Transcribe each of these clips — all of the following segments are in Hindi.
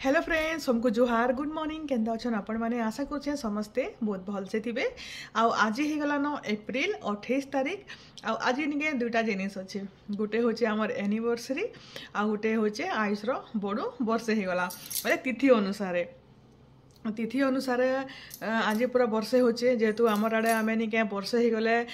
हेलो फ्रेंड्स हमको जोहार गुड मॉर्निंग केंदा अच्छन आपण माने आशा करछे समस्ते बहुत भल से थिबे। आज ही गला न एप्रिल 28 तारीख। आज निके दुटा जिनिस अच्छे गोटे होचे हमर एनिवर्सरी आ गोटे होचे आयुष रो बड़ो वर्ष हे गला माने तिथि अनुसार आज पूरा वर्षे होचे जेहेतु आमर आड़े आमे निके वर्षे ही गले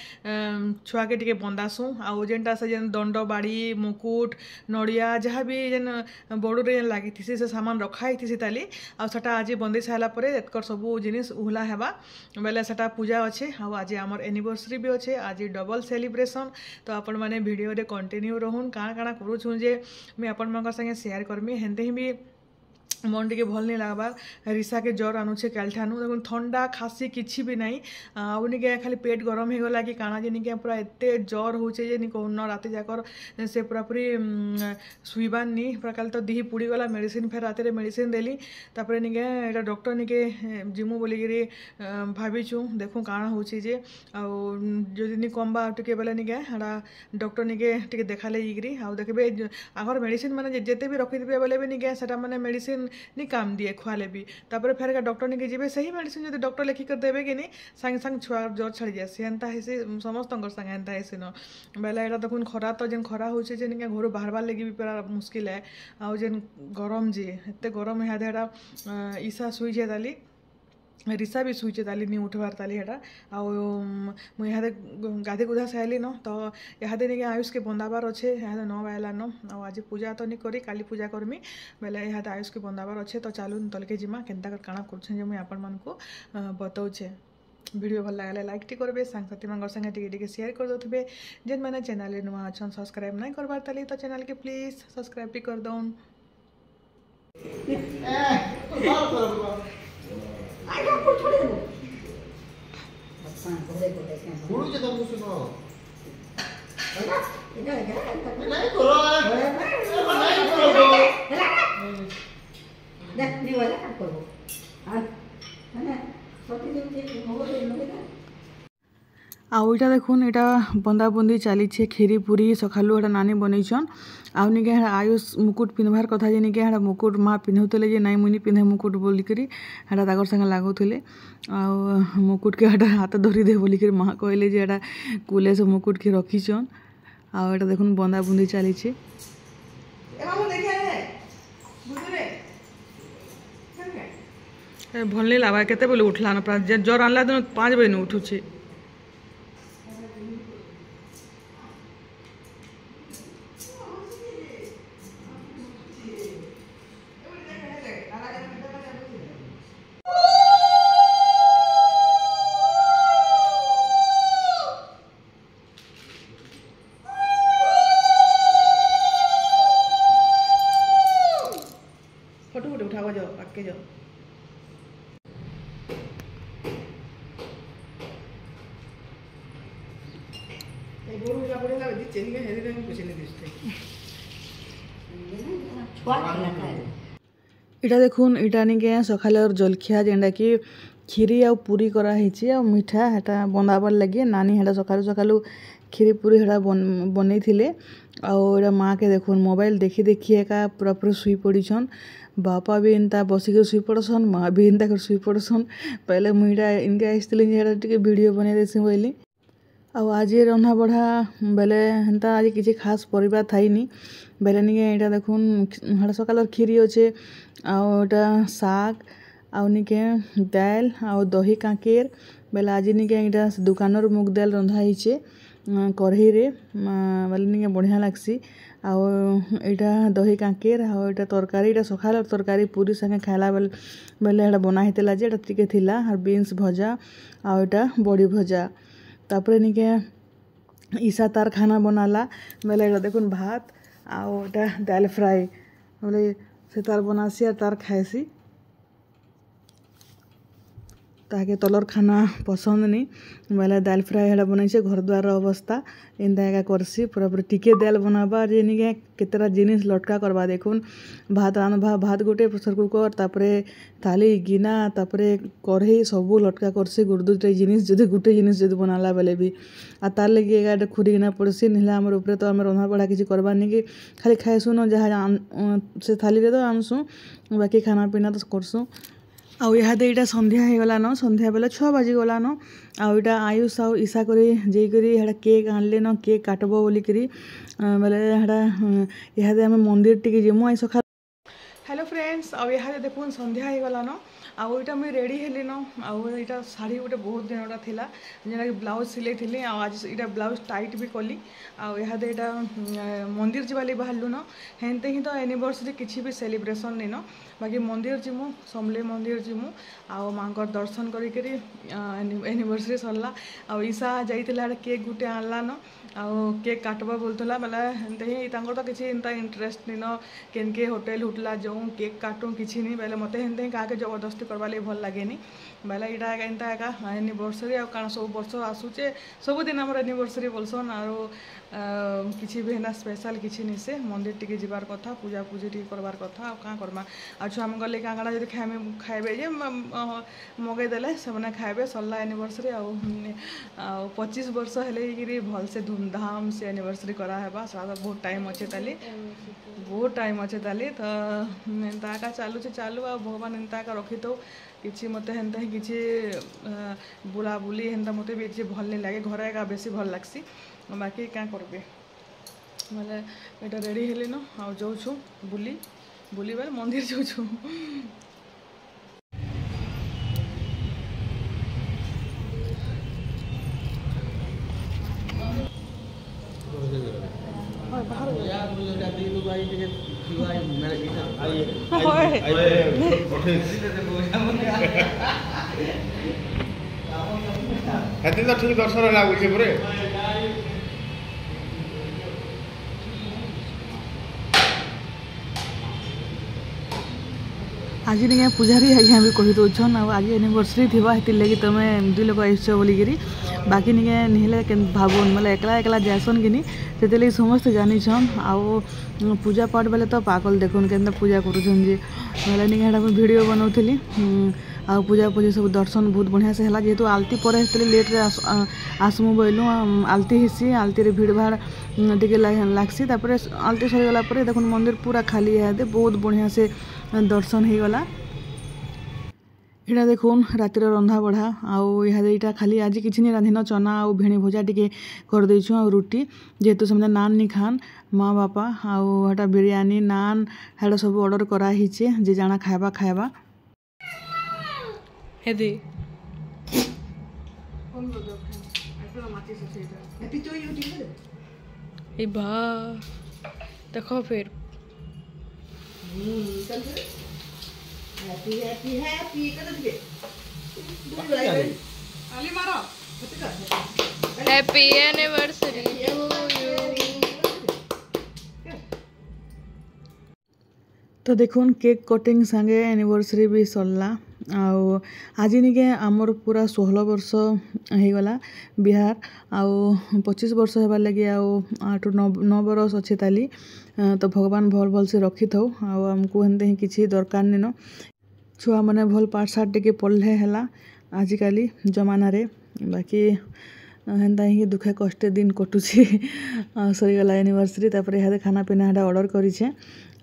छुआ के टिके बंदासु आउ जेनटा से जेन दंड बाड़ी मुकुट नड़िया जहाँ भी जेन बड़ू रे लगी थी से सामान रखाई थी ताली आ सेटा आज बंदे सारा परे एतकर सबू जिनिस उहला हेबा बेले सेटा पूजा अच्छे आउ आज आमर एनिवर्सरी भी अच्छे आज डबल सेलिब्रेशन। तो आपण माने वीडियो रे कंटिन्यू रहून काଣା काଣା करूछुं जे मैं आपण मानकर संगे शेयर करमी हेंते ही भी मन टे भल नहीं लगबार रिसा के ज्वर आणुचे काल ठानु देखो ठंडा खासी किछि भी नहीं आउनिके खाली पेट गरम हो गला कि काना जे निके पूरा एते ज्वर होचे जे निको न राति जाकर से पूरा पूरी सुइबान नी पूरा काल तो दिही पुड़ी गला मेडिसिन फेर राति रे मेडिसिन देली तापर निके एटा डॉक्टर निके जिमु बोली गिरी भाबिछु देखो काना होची जे आ जदि नि कमबा टिके बेले निके हडा डॉक्टर निके टिके देखाले इगिरी आ देखबे आगर मेडिसिन माने जेते भी रखि दिबे बेले भी निके सेटा माने मेडिसिन नहीं काम दिए खुआले भी तापर फेर का डॉक्टर निके जीवे सही मेडिसिन जो डॉक्टर लिखी कर देवे कि नहीं संगे संग छुआ ज्वर छाड़ी जाए एंता है समस्त संगे एंता है न बेले एटा देखुन खरा तो जेन खरा होचे जे निके घर बाहर लगी भी पूरा मुश्किल है आ जेन गरम जे एते गरम है एटा ईसा सुई जे दाली रिसा भी सुईचे ताली नहीं उठवार ताली हेटा आउ इहादे गाधे गुधा साइली न तो इहादे निके आयुष के बंदाबार अच्छे इहादे 9 बायला न आ आज पूजा तो नहीं करी काली पूजा करमी बेले इहादे आयुष के बंदाबार अच्छे तो चालू तलके जिमा केनता काଣା करछन जे मुई आपण मानकु बताउछे। वीडियो भल लागले लाइक टी करबे सांगसाथी मांगर संगे टिके टिके शेयर कर दोथबे जेन माने चैनल रे नुवा अछन सब्सक्राइब नहीं करबार ताली तो चैनल के प्लीज सब्सक्राइब टी कर दउन। आइगा पुर छोड़ दे बच्चा घरे घरे के गुरु जे तुम सुनो आइगा इधर इधर नहीं करो नहीं करो देख नहीं वाला कर करो हां माने सोती दिन मोबाइल में आउ इटा देखुन इटा बंदाबंदी चली खीरी पूरी सकालू एटा नानी बनईछन आउ निके आयुष मुकुट पिन्हबार कथा जे निके मुकुट माँ पिन्हुले जे नाई मुनि पिन्हे मुकुट बोलिकी हेटा ताकर संगे लागुले आउ मुकुट के हेटा हाथ धरी दे बोलिकी माँ कहले जे एटा कुले से मुकुट के रखीछन आउ एटा देखुन बंदाबंदी चली भल नहीं लगा केते बोले उठला न ज्वर आनला दिन 5 बजे न उठुछे फोटो उठावा जाओ आके जाओ गोरू जा पड़ेगा दिचे नहीं हेरी रे कुछ नहीं दिसते इटा देखुन इटा निके सखालर जलखिया जेंडा कि खीरी आ पूरी करा हिची आ मिठा हेटा बंदाबर लगे नानी हेटा सकालू सकालू खीरी पूरी हेटा बनै थिले आ एटा माँ के देखुन मोबाइल देखी देखी एका पूरा पूरा सुई पड़ीछन बापा भी इनता बसिक सुई पड़सन माँ भी इनता कर सुई पड़सन पहले मुईटा इनके आइसथिले हेटा टिके वीडियो बनै देसी बोली आ आज रंधा बढ़ा बेले हेन्ता आज किसी खास परिबा थाइनी बेले निके एटा देखुन हेटा सकालर खीरी अच्छे आटा साग आउ निके दाल आउ दही कांकेर बेले आज निके एटा दुकानर मुग दाल रंधा हिचे कढ़ई रे बेले निके बढ़िया लागसी आउ एटा दही कांकेर आउ एटा तरकारी एटा सकालर तरकारी पूरी संगे खाइला बेले एटा बना हितेला जे एटा टिके थिला आर बीन्स भजा आउ एटा बड़ी भजा तापर निके ईसा तार खाना बनाला बेले एटा देखुन भात आउ एटा दाल फ्राई बोले से तार बनासी और तार खाएसी ताके तलर खाना पसंद नहीं बोले दाल फ्राए हेड़ा बनैसे घर द्वार अवस्था एंता एका करसी पूरा पूरा टिके दाल बनाबा जे निके केतेरा जिनिस लटका करबा देखुन भात रांधबा भात गोटे प्रेसर कुकर तापरे थाली गिना तापरे कढ़ई सबू लटका करसी गुड़दुटे जिनिस जदि गुटे जिनिस जदि बनाला बेले भी आ तार लगी एगाटे खुरी गिना पड़सी निहला हमर ऊपर तो आम रंधा बढ़ा किसी करबार नहीं कि खाली खाएसु न जहाँ से थाली रे तो आनसु बाकी खाना पीना तो करसु आउ इहादे इटा संध्या हो गलान संध्या बेले 6 बाजी गलान आउ इटा आयुष आउ ईसा करी जेकरी हेड़ा केक आनले न केक काटबो बोली करी बेले हेड़ा इहादे आम मंदिर टिके जिमु आई सखा। हेलो फ्रेंड्स आउ इहादे देखुन संध्या हो गलान आउ इटा मुई रेडी हेली न आउ इटा शाड़ी गोटे बहुत दिनटा थिला जेना कि ब्लाउज सिलाई थिली आज इटा ब्लाउज टाइट भी कली आउ इहादे इटा मंदिर जिबाली बाहरलु न हेनते ही तो एनिवर्सरी किछि भी सेलिब्रेशन नहीं न बाकी मंदिर जिमु समले मंदिर जिमु आउ मांकर दर्शन करी एनिवर्सरी सरला आउ ईसा जाइतिला केक गुटे आनला न आउ केक काटबा बोलतला बेले हेनते ही तांकर तो किछि एंता इंटरेस्ट नहीं न केनके होटल हुटला जाऊँ केक काटूँ किछि नहीं बेले मते हेनते ही काके जबरदस्ती करबा ले भल लागेनी बेले इटा एंता एका एनिवर्सरी आ कारण सब वर्ष आसुचे सब दिन हमर एनिवर्सरी बोलसन आरो किछि भी हेना स्पेशल किछि नहीं से मंदिर टिके जिबार कथा पूजा पूजी टिके करबार कथा आ का करबा आ छुआ गले कांगड़ा जब खाइबे जे मगै देले से खाइबे सरला एनिवर्सरी आ 25 वर्ष हेले भल से धूमधाम से एनिवर्सरी करा हेबा बहुत टाइम अच्छे ताली बहुत टाइम अच्छे ताली तो एंता का चालू आ भगवान एंता का रखी तो किछि मते हेनता ही किछि बुला बुली हेनता मते भी किछि भल नहीं लगे घर एका बेसी भल लागसी बाकी क्या करबे माने एटा रेडी हेली न आ जाऊ छु बुली बुली बेले मंदिर जाऊ छु हेती तो ठीक दर्शन लागुचे परे आज नहीं पूजारी आज्ञा भी कही दौन आज एनिवर्सरी थी हेती लगी तुम दुई लोग आस बोलिकी बाकी नहीं निहले भावन मतलब एकला एकला जासन कि से समस्ते जानीछन आउ पूजा पाठ बेले तो पागल देखुन के पूजा करुछन जे मतलब नहीं वीडियो बनाऊली आ पूजा पूजी सब दर्शन बहुत बढ़िया से है जेहेतु आलती पर लेट्रे आसमु बोलूँ आलती हिसी आलती रे भीड़ भाड़ टे लागसी तापर आलती सरीगला देखुन मंदिर पूरा खाली है बहुत बढ़िया से दर्शन हो गला इटा देखुन रातिर रंधा बढ़ा आउ इटा खाली आज किसी नहीं रांधिन चना आउ भेणी भजा टिके कर देछु आउ रुटी जेहेतु से नान नहीं खान माँ बापा आउ हटा बिरयानी नान हेटा सब ऑर्डर करा हिचे जे जाना खाएबा खाएबा हेदी ए बा देखो फिर हैप्पी हैप्पी हैप्पी कर दे आली मारो हैप्पी एनिवर्सरी टू यू। तो देखुन केक कटिंग संगे एनिवर्सरी भी सरला आउ आज निके आमर पूरा 16 वर्ष हो गला बिहार आउ 25 वर्ष होबार लगे आउ 8-9 बरस अच्छे ताली तो भगवान भल भल से रखी थो आउ आमको हेनते ही किसी दरकार नहीं न छुआ मैंने भल पाठ साठ टे पढ़ले है आजिकाली जमाना रे बाकी हेन्ता ही दुखे कष्टे दिन कटुची सरीगला एनिवर्सरी तापर इहादे खाना पीना हेटा ऑर्डर करिछे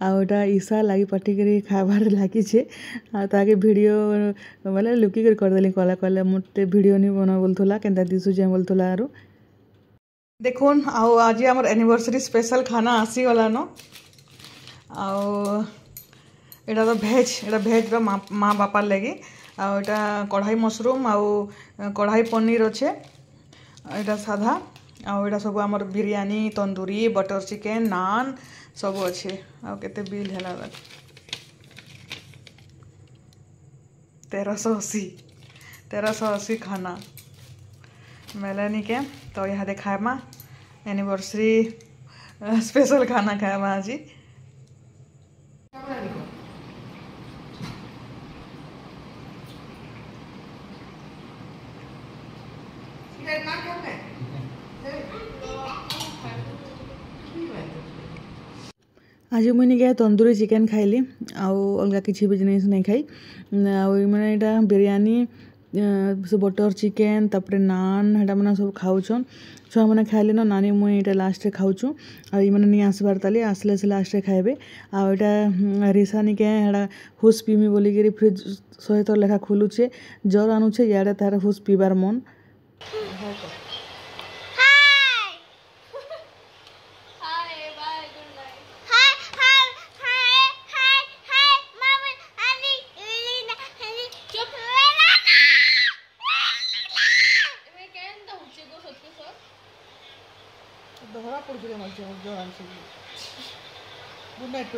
आउ एटा ईसा लगी पाटिकरी खाबार लगी ताके वीडियो बोले लुकिक करदेली कहला कहले मते वीडियो नहीं बना बोलथला केनता दिसुचे बोलथला आरो देखुन आउ आज हमर एनिवर्सरी स्पेशल खाना आसी गला न आउ एटा तो भेज रो माँ बापा लगी आउ एटा कढ़ाई मशरूम आउ कढ़ाई पनीर अच्छे एटा साधा आउ एटा सब आमर बिरयानी तंदूरी बटर चिकेन नान सब अच्छे आउ केते बिल है 1380 खाना मेलानी के तो यहाँ खाएमा एनिवर्सरी स्पेशल खाना खाएमा आज ना खाने आज मुझे क्या तंदूरी चिकेन खाइली आउ अलग किसी भी जिनिस नहीं खाई मैंने यहाँ बिरयानी से बटर चिकेन तापर नान हेटा मैंने सब खाऊन छुआ मैंने खाइले न नानी मुई यहाँ लास्ट खाऊँ मैंने नहीं आसबार ताली आसले से लास्ट खाइबे आटा रिसा निके हेटा हुस पीमी बोलिकी फ्रिज 100 थर लेखा खोलुचे जर आणुचे इे तार हुस पीबार मन धरा पड़ गुड नाइट।